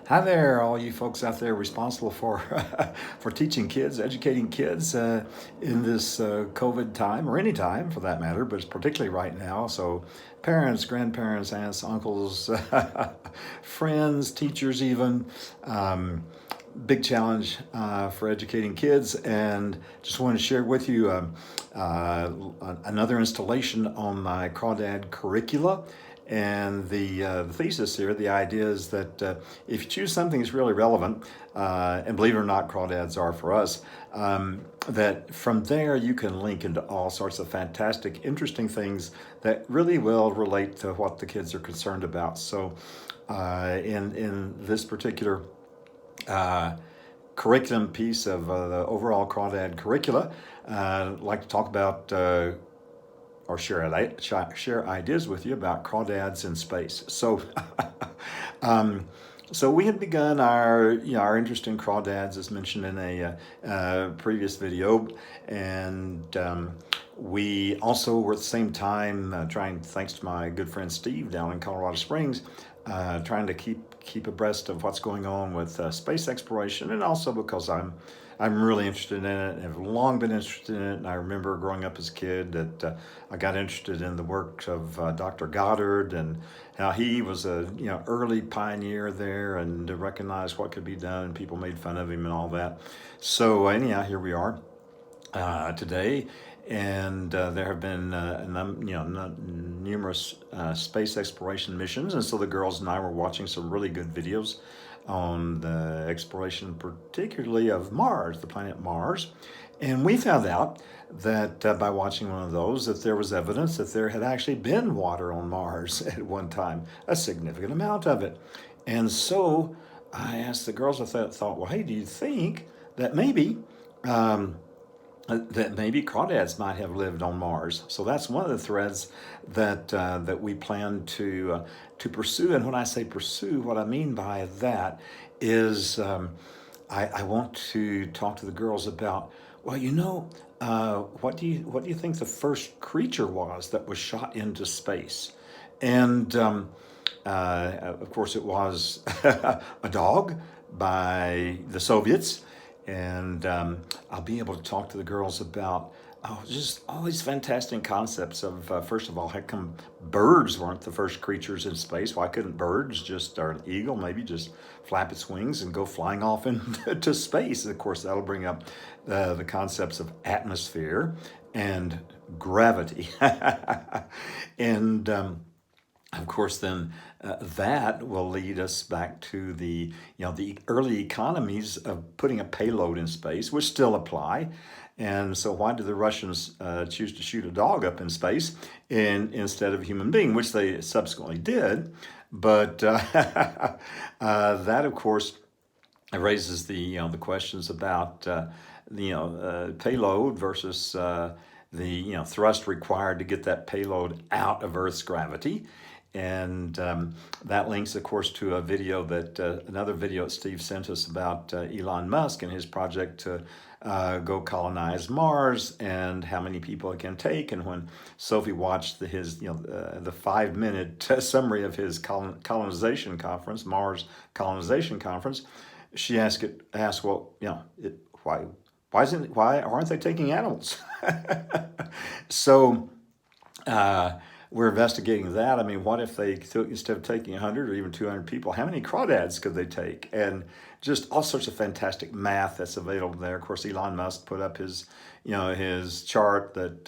Hi there, all you folks out there responsible for for teaching kids, educating kids in this COVID time, or any time for that matter, but it's particularly right now. So, parents, grandparents, aunts, uncles, friends, teachers, even. Big challenge for educating kids, and just want to share with you uh, another installation on my Crawdad curricula. And the thesis here, the idea is that if you choose something that's really relevant, and believe it or not, crawdads are for us, that from there you can link into all sorts of fantastic, interesting things that really will relate to what the kids are concerned about. So, in this particular uh, curriculum piece of the overall Crawdad curricula, I'd like to talk about or share ideas with you about crawdads in space. So, so we had begun our interest in crawdads, as mentioned in a previous video, and we also were at the same time trying, thanks to my good friend Steve down in Colorado Springs, trying to keep abreast of what's going on with space exploration, and also because I'm really interested in it and have long been interested in it. And I remember growing up as a kid that I got interested in the work of Dr. Goddard and how he was a early pioneer there and to recognize what could be done. And people made fun of him and all that. So anyhow, here we are today, and there have been numerous space exploration missions, and so the girls and I were watching some really good videos on the exploration, particularly of Mars, the planet Mars, and we found out that by watching one of those, that there was evidence that there had actually been water on Mars at one time, a significant amount of it, and so I asked the girls. I thought, well, hey, do you think that maybe um, crawdads might have lived on Mars? So that's one of the threads that we plan to pursue. And when I say pursue, what I mean by that is I want to talk to the girls about, well, what do you think the first creature was that was shot into space? And of course, it was a dog by the Soviets. And I'll be able to talk to the girls about just all these fantastic concepts of, first of all, how come birds weren't the first creatures in space? Why couldn't birds just, or an eagle maybe, just flap its wings and go flying off into space? Of course, that'll bring up the concepts of atmosphere and gravity. And of course, then that will lead us back to the early economies of putting a payload in space, which still apply. And so, why did the Russians choose to shoot a dog up in space instead of a human being, which they subsequently did? But that, of course, raises the questions about payload versus the thrust required to get that payload out of Earth's gravity. And that links, of course, to another video that Steve sent us about Elon Musk and his project to go colonize Mars and how many people it can take. And when Sophie watched the 5-minute summary of his colonization conference, Mars colonization conference, she asked, well, why aren't they taking animals? So. We're investigating that. I mean, what if they took, instead of taking 100 or even 200 people, how many crawdads could they take? And just all sorts of fantastic math that's available there. Of course, Elon Musk put up his chart that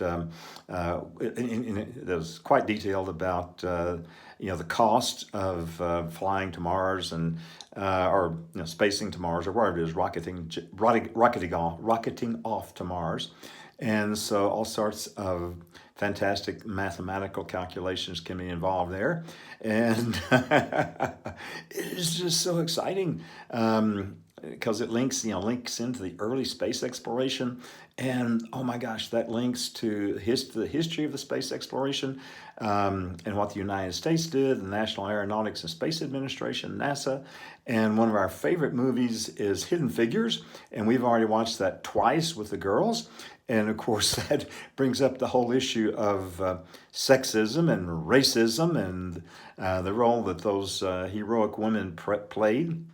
that was quite detailed about the cost of flying to Mars and or spacing to Mars or wherever it is, rocketing off to Mars. And so all sorts of fantastic mathematical calculations can be involved there. And it's just so exciting because it links into the early space exploration. And oh my gosh, that links to the history of the space exploration and what the United States did, the National Aeronautics and Space Administration, NASA. And one of our favorite movies is Hidden Figures. And we've already watched that twice with the girls. And of course, that brings up the whole issue of sexism and racism and the role that those heroic women played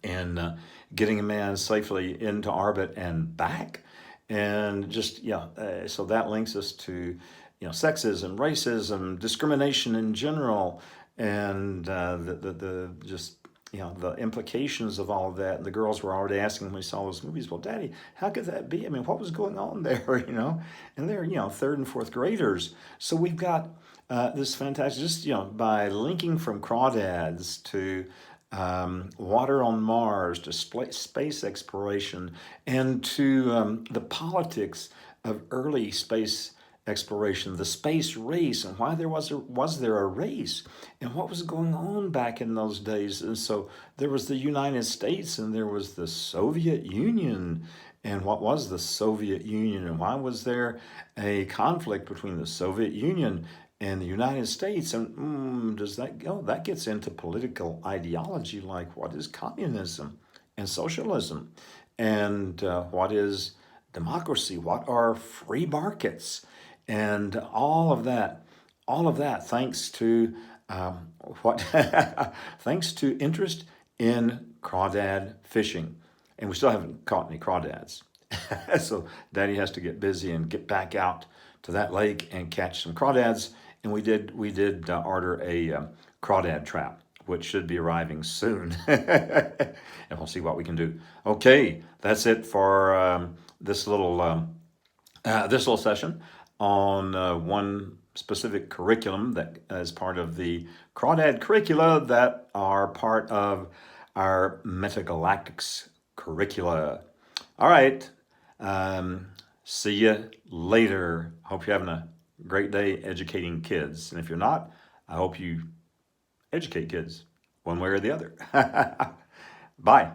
and getting a man safely into orbit and back. And just, yeah, so that links us to, sexism, racism, discrimination in general, and the just, the implications of all of that. And the girls were already asking when we saw those movies, well, Daddy, how could that be? I mean, what was going on there, And they're, third and fourth graders. So we've got this fantastic, just, by linking from crawdads to water on Mars, to space exploration, and to the politics of early space exploration, the space race, and why was there a race, and what was going on back in those days. And so there was the United States, and there was the Soviet Union. And what was the Soviet Union, and why was there a conflict between the Soviet Union and the United States? And does that go? That gets into political ideology, like what is communism and socialism, and what is democracy? What are free markets? And all of that, thanks to what, thanks to interest in crawdad fishing, and we still haven't caught any crawdads. So Daddy has to get busy and get back out to that lake and catch some crawdads. And we did order a crawdad trap, which should be arriving soon, and we'll see what we can do. Okay, that's it for this little session on one specific curriculum that is part of the Crawdad curricula that are part of our Metagalactics curricula. All right. See you later. Hope you're having a great day educating kids. And if you're not, I hope you educate kids one way or the other. Bye.